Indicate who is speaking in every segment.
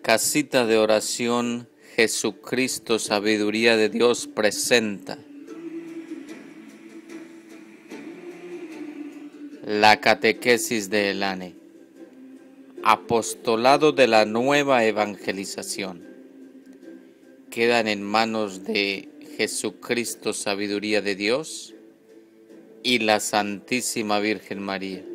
Speaker 1: Casita de oración Jesucristo, Sabiduría de Dios, presenta la catequesis de Elane, apostolado de la nueva evangelización. Quedan en manos de Jesucristo, Sabiduría de Dios, y la Santísima Virgen María.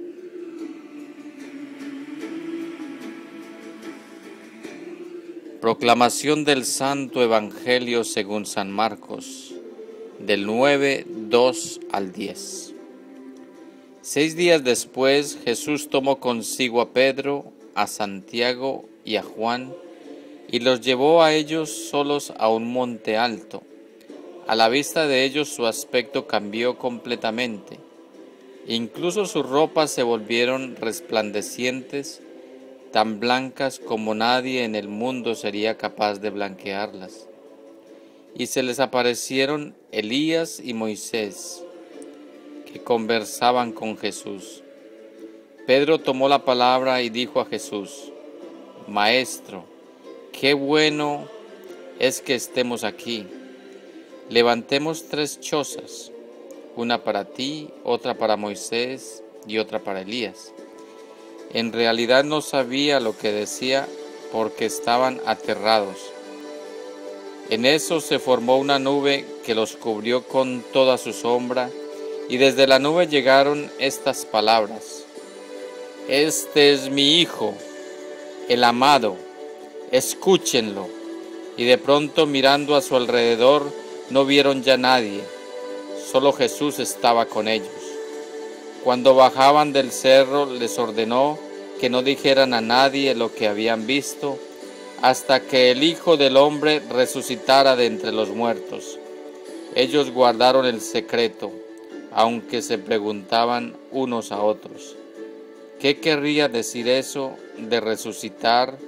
Speaker 1: Proclamación del Santo Evangelio según San Marcos, del 9:2 al 10. 6 días después, Jesús tomó consigo a Pedro, a Santiago y a Juan, y los llevó a ellos solos a un monte alto. A la vista de ellos su aspecto cambió completamente. Incluso sus ropas se volvieron resplandecientes, tan blancas como nadie en el mundo sería capaz de blanquearlas. Y se les aparecieron Elías y Moisés, que conversaban con Jesús. Pedro tomó la palabra y dijo a Jesús: Maestro, qué bueno es que estemos aquí. Levantemos 3 chozas, una para ti, otra para Moisés y otra para Elías. En realidad no sabía lo que decía porque estaban aterrados. En eso se formó una nube que los cubrió con toda su sombra, y desde la nube llegaron estas palabras: Este es mi Hijo, el amado, escúchenlo. Y de pronto, mirando a su alrededor, no vieron ya nadie, solo Jesús estaba con ellos. Cuando bajaban del cerro, les ordenó que no dijeran a nadie lo que habían visto, hasta que el Hijo del Hombre resucitara de entre los muertos. Ellos guardaron el secreto, aunque se preguntaban unos a otros: ¿qué querría decir eso de resucitar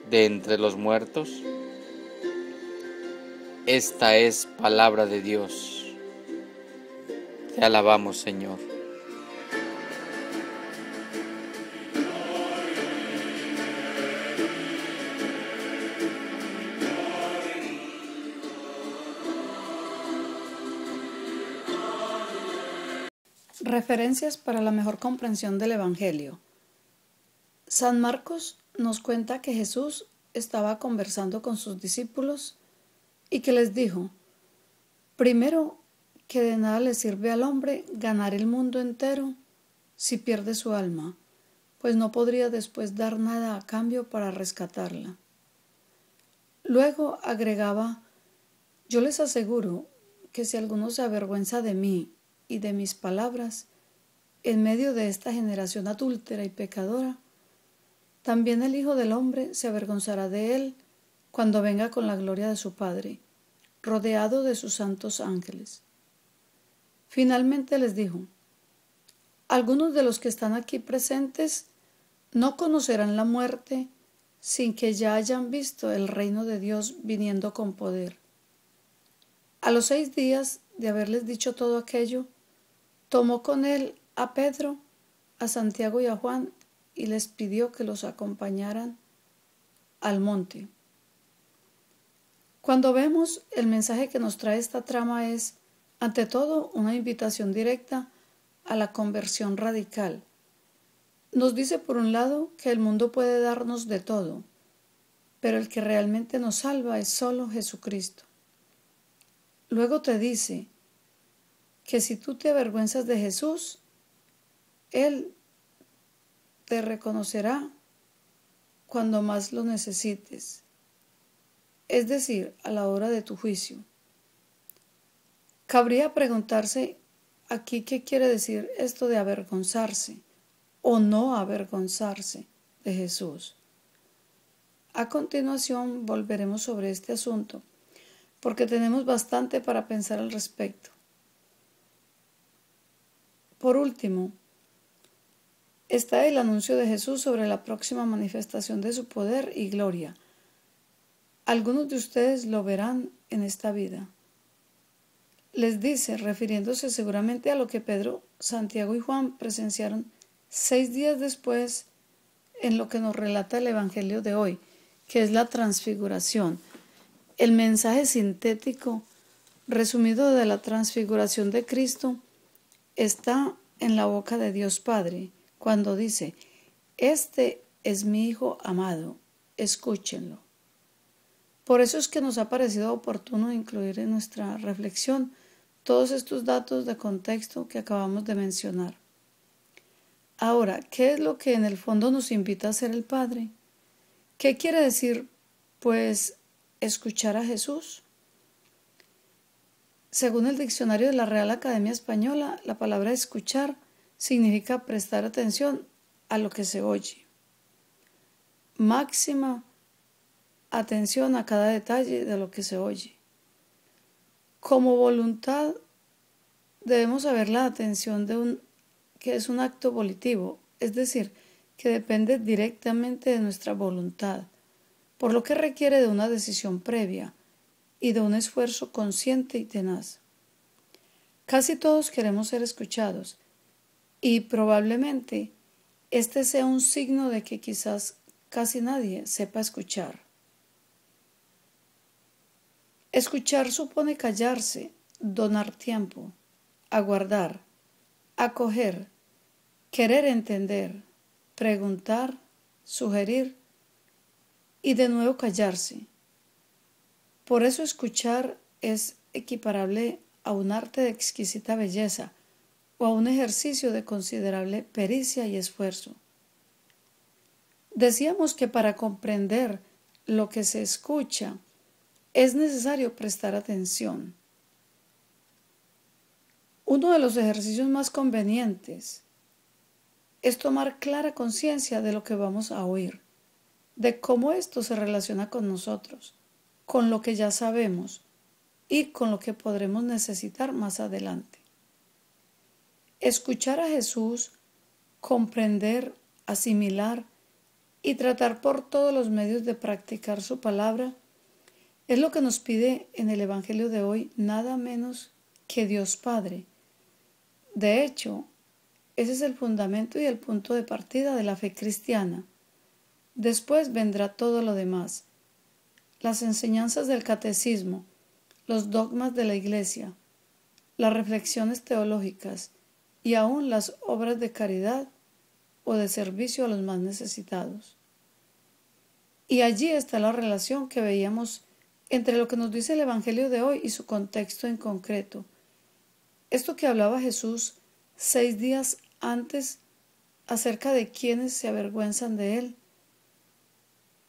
Speaker 1: de entre los muertos? Esta es palabra de Dios. Te alabamos, Señor.
Speaker 2: Referencias para la mejor comprensión del Evangelio. San Marcos nos cuenta que Jesús estaba conversando con sus discípulos y que les dijo: primero, que de nada le sirve al hombre ganar el mundo entero si pierde su alma, pues no podría después dar nada a cambio para rescatarla. Luego agregaba: yo les aseguro que si alguno se avergüenza de mí y de mis palabras en medio de esta generación adúltera y pecadora, también el Hijo del Hombre se avergonzará de él cuando venga con la gloria de su Padre, rodeado de sus santos ángeles. Finalmente les dijo: algunos de los que están aquí presentes no conocerán la muerte sin que ya hayan visto el reino de Dios viniendo con poder. A los 6 días de haberles dicho todo aquello, tomó con él a Pedro, a Santiago y a Juan y les pidió que los acompañaran al monte. Cuando vemos, el mensaje que nos trae esta trama es, ante todo, una invitación directa a la conversión radical. Nos dice, por un lado, que el mundo puede darnos de todo, pero el que realmente nos salva es solo Jesucristo. Luego te dice que si tú te avergüenzas de Jesús, Él te reconocerá cuando más lo necesites, es decir, a la hora de tu juicio. Cabría preguntarse aquí qué quiere decir esto de avergonzarse o no avergonzarse de Jesús. A continuación volveremos sobre este asunto, porque tenemos bastante para pensar al respecto. Por último, está el anuncio de Jesús sobre la próxima manifestación de su poder y gloria. Algunos de ustedes lo verán en esta vida. Les dice, refiriéndose seguramente a lo que Pedro, Santiago y Juan presenciaron 6 días después en lo que nos relata el Evangelio de hoy, que es la transfiguración. El mensaje sintético, resumido de la transfiguración de Cristo, está en la boca de Dios Padre, cuando dice: "Este es mi Hijo amado, escúchenlo". Por eso es que nos ha parecido oportuno incluir en nuestra reflexión todos estos datos de contexto que acabamos de mencionar. Ahora, ¿qué es lo que en el fondo nos invita a hacer el Padre? ¿Qué quiere decir, pues, escuchar a Jesús? Según el diccionario de la Real Academia Española, la palabra escuchar significa prestar atención a lo que se oye. Máxima atención a cada detalle de lo que se oye. Como voluntad debemos saber la atención que es un acto volitivo, es decir, que depende directamente de nuestra voluntad, por lo que requiere de una decisión previa y de un esfuerzo consciente y tenaz. Casi todos queremos ser escuchados y probablemente este sea un signo de que quizás casi nadie sepa escuchar. Escuchar supone callarse, donar tiempo, aguardar, acoger, querer entender, preguntar, sugerir y de nuevo callarse. Por eso escuchar es equiparable a un arte de exquisita belleza o a un ejercicio de considerable pericia y esfuerzo. Decíamos que para comprender lo que se escucha es necesario prestar atención. Uno de los ejercicios más convenientes es tomar clara conciencia de lo que vamos a oír, de cómo esto se relaciona con nosotros, con lo que ya sabemos y con lo que podremos necesitar más adelante. Escuchar a Jesús, comprender, asimilar y tratar por todos los medios de practicar su palabra es lo que nos pide en el Evangelio de hoy nada menos que Dios Padre. De hecho, ese es el fundamento y el punto de partida de la fe cristiana. Después vendrá todo lo demás: las enseñanzas del catecismo, los dogmas de la Iglesia, las reflexiones teológicas y aún las obras de caridad o de servicio a los más necesitados. Y allí está la relación que veíamos entre lo que nos dice el Evangelio de hoy y su contexto en concreto. Esto que hablaba Jesús 6 días antes acerca de quienes se avergüenzan de él.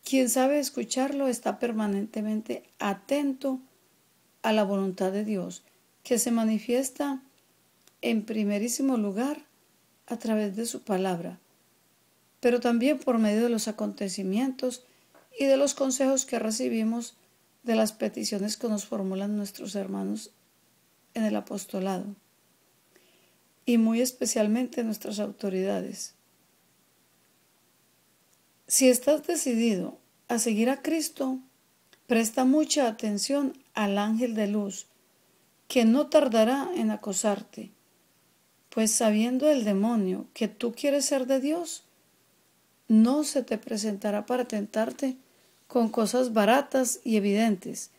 Speaker 2: Quien sabe escucharlo está permanentemente atento a la voluntad de Dios, que se manifiesta en primerísimo lugar a través de su palabra, pero también por medio de los acontecimientos y de los consejos que recibimos de las peticiones que nos formulan nuestros hermanos en el apostolado y muy especialmente nuestras autoridades. Si estás decidido a seguir a Cristo, presta mucha atención al ángel de luz, que no tardará en acosarte, pues sabiendo el demonio que tú quieres ser de Dios, no se te presentará para tentarte con cosas baratas y evidentes,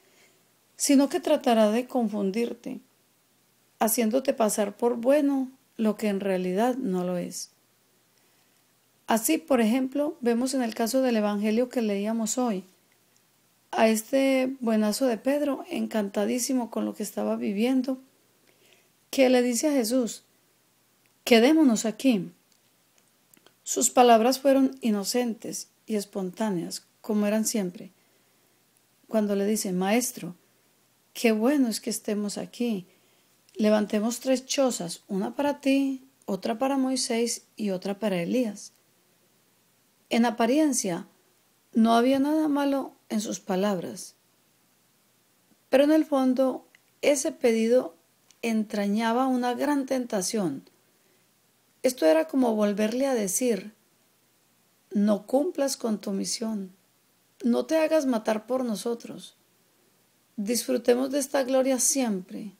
Speaker 2: sino que tratará de confundirte, haciéndote pasar por bueno lo que en realidad no lo es. Así, por ejemplo, vemos en el caso del Evangelio que leíamos hoy, a este buenazo de Pedro, encantadísimo con lo que estaba viviendo, que le dice a Jesús: "Quedémonos aquí". Sus palabras fueron inocentes y espontáneas, como eran siempre. Cuando le dice: "Maestro, qué bueno es que estemos aquí. Levantemos 3 chozas, una para ti, otra para Moisés y otra para Elías". En apariencia, no había nada malo en sus palabras, pero en el fondo ese pedido entrañaba una gran tentación. Esto era como volverle a decir: no cumplas con tu misión, no te hagas matar por nosotros, disfrutemos de esta gloria siempre.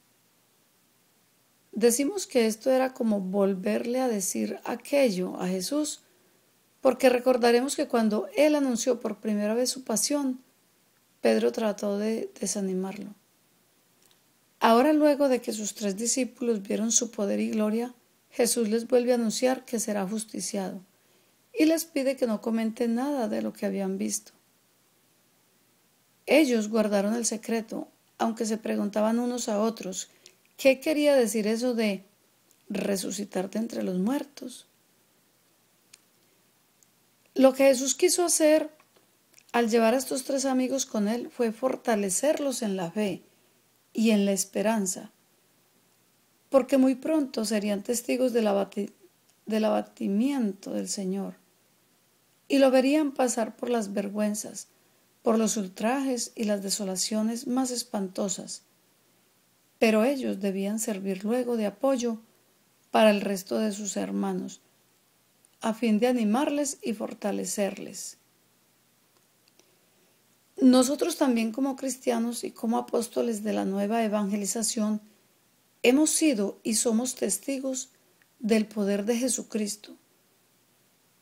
Speaker 2: Decimos que esto era como volverle a decir aquello a Jesús porque recordaremos que cuando Él anunció por primera vez su pasión, Pedro trató de desanimarlo. Ahora, luego de que sus 3 discípulos vieron su poder y gloria, Jesús les vuelve a anunciar que será justiciado y les pide que no comenten nada de lo que habían visto. Ellos guardaron el secreto, aunque se preguntaban unos a otros qué quería decir eso de resucitar de entre los muertos. Lo que Jesús quiso hacer al llevar a estos 3 amigos con Él fue fortalecerlos en la fe y en la esperanza, porque muy pronto serían testigos del abatimiento del Señor y lo verían pasar por las vergüenzas, por los ultrajes y las desolaciones más espantosas, pero ellos debían servir luego de apoyo para el resto de sus hermanos, a fin de animarles y fortalecerles. Nosotros también, como cristianos y como apóstoles de la nueva evangelización, hemos sido y somos testigos del poder de Jesucristo.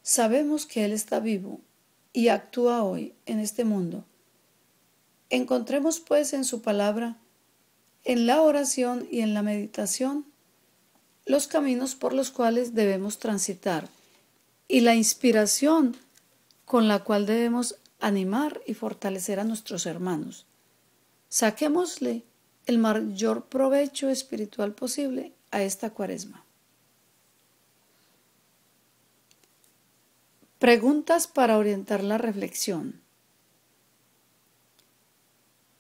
Speaker 2: Sabemos que Él está vivo y actúa hoy en este mundo. Encontremos pues en su palabra, en la oración y en la meditación, los caminos por los cuales debemos transitar y la inspiración con la cual debemos animar y fortalecer a nuestros hermanos. Saquémosle el mayor provecho espiritual posible a esta Cuaresma. Preguntas para orientar la reflexión.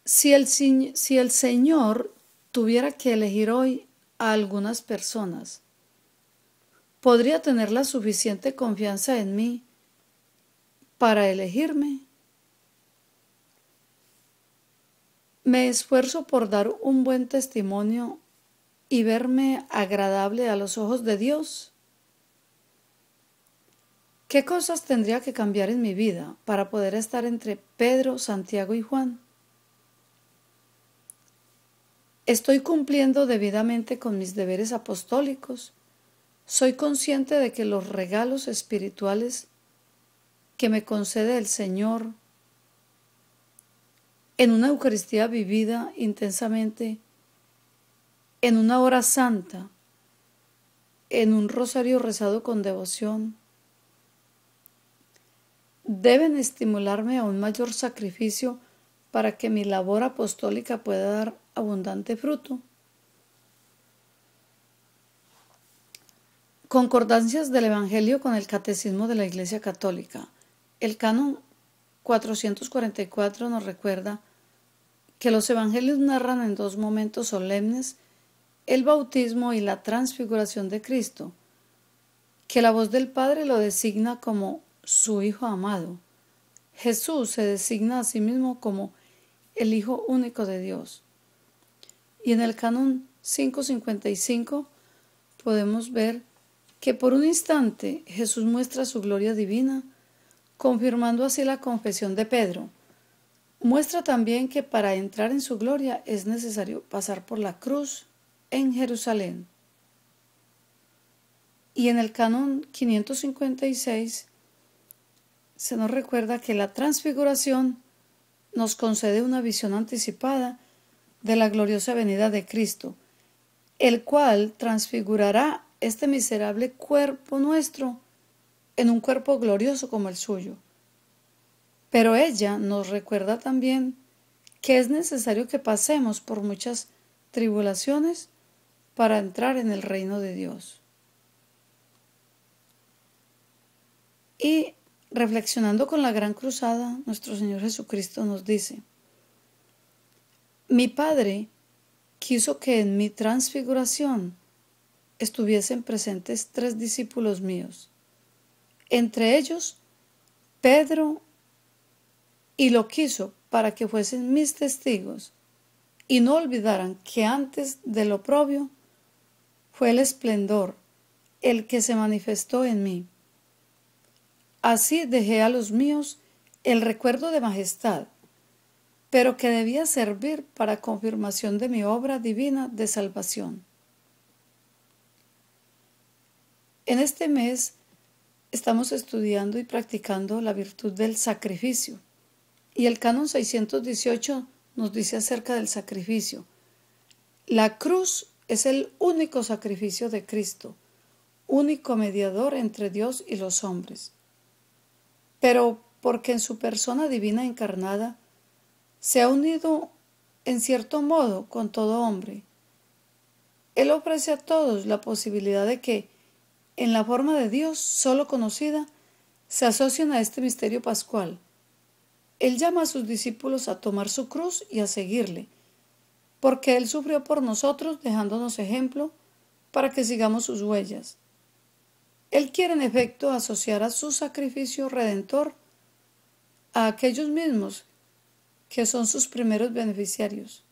Speaker 2: Si el Señor tuviera que elegir hoy a algunas personas, ¿podría tener la suficiente confianza en mí para elegirme? Me esfuerzo por dar un buen testimonio y verme agradable a los ojos de Dios. ¿Qué cosas tendría que cambiar en mi vida para poder estar entre Pedro, Santiago y Juan? ¿Estoy cumpliendo debidamente con mis deberes apostólicos? ¿Soy consciente de que los regalos espirituales que me concede el Señor en una Eucaristía vivida intensamente, en una hora santa, en un rosario rezado con devoción, deben estimularme a un mayor sacrificio para que mi labor apostólica pueda dar abundante fruto? Concordancias del Evangelio con el Catecismo de la Iglesia Católica. El canon 444 nos recuerda que los evangelios narran en 2 momentos solemnes el bautismo y la transfiguración de Cristo, que la voz del Padre lo designa como su Hijo amado. Jesús se designa a sí mismo como el Hijo único de Dios. Y en el canon 555 podemos ver que por un instante Jesús muestra su gloria divina, confirmando así la confesión de Pedro. Muestra también que para entrar en su gloria es necesario pasar por la cruz en Jerusalén. Y en el canon 556 se nos recuerda que la transfiguración nos concede una visión anticipada de la gloriosa venida de Cristo, el cual transfigurará este miserable cuerpo nuestro en un cuerpo glorioso como el suyo. Pero ella nos recuerda también que es necesario que pasemos por muchas tribulaciones para entrar en el reino de Dios. Y reflexionando con la Gran Cruzada, nuestro Señor Jesucristo nos dice: mi Padre quiso que en mi transfiguración estuviesen presentes 3 discípulos míos, entre ellos Pedro, y lo quiso para que fuesen mis testigos y no olvidaran que antes del oprobio fue el esplendor el que se manifestó en mí. Así dejé a los míos el recuerdo de majestad, pero que debía servir para confirmación de mi obra divina de salvación. En este mes Estamos estudiando y practicando la virtud del sacrificio. Y el Canon 618 nos dice acerca del sacrificio. La cruz es el único sacrificio de Cristo, único mediador entre Dios y los hombres. Pero porque en su persona divina encarnada se ha unido en cierto modo con todo hombre, Él ofrece a todos la posibilidad de que, en la forma de Dios solo conocida, se asocien a este misterio pascual. Él llama a sus discípulos a tomar su cruz y a seguirle, porque Él sufrió por nosotros dejándonos ejemplo para que sigamos sus huellas. Él quiere en efecto asociar a su sacrificio redentor a aquellos mismos que son sus primeros beneficiarios.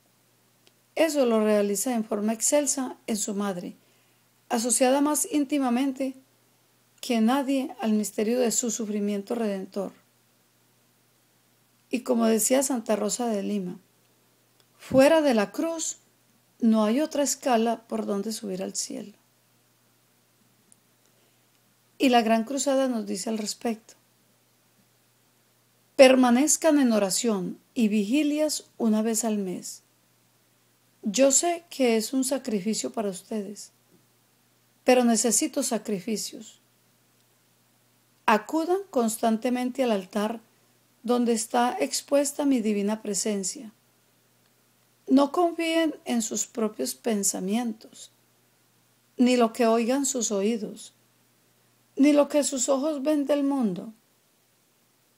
Speaker 2: Eso lo realiza en forma excelsa en su madre, asociada más íntimamente que nadie al misterio de su sufrimiento redentor. Y como decía Santa Rosa de Lima, fuera de la cruz no hay otra escala por donde subir al cielo. Y la Gran Cruzada nos dice al respecto: permanezcan en oración y vigilias una vez al mes. Yo sé que es un sacrificio para ustedes, pero necesito sacrificios. Acudan constantemente al altar donde está expuesta mi divina presencia. No confíen en sus propios pensamientos, ni lo que oigan sus oídos, ni lo que sus ojos ven del mundo.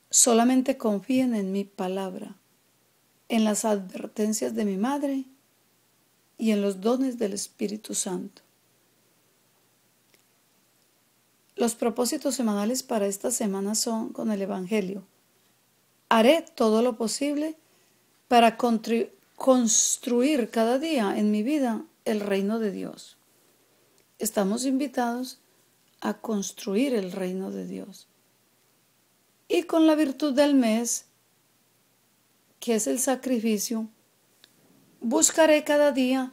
Speaker 2: Solamente confíen en mi palabra, en las advertencias de mi madre y en los dones del Espíritu Santo. Los propósitos semanales para esta semana son con el Evangelio. Haré todo lo posible para construir cada día en mi vida el reino de Dios. Estamos invitados a construir el reino de Dios. Y con la virtud del mes, que es el sacrificio, buscaré cada día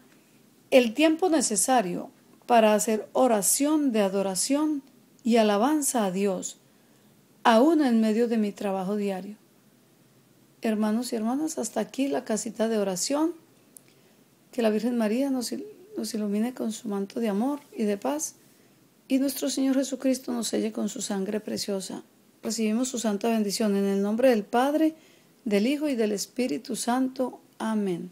Speaker 2: el tiempo necesario para hacer oración de adoración y alabanza a Dios, aún en medio de mi trabajo diario. Hermanos y hermanas, hasta aquí la casita de oración. Que la Virgen María nos ilumine con su manto de amor y de paz, y nuestro Señor Jesucristo nos selle con su sangre preciosa. Recibimos su santa bendición en el nombre del Padre, del Hijo y del Espíritu Santo. Amén.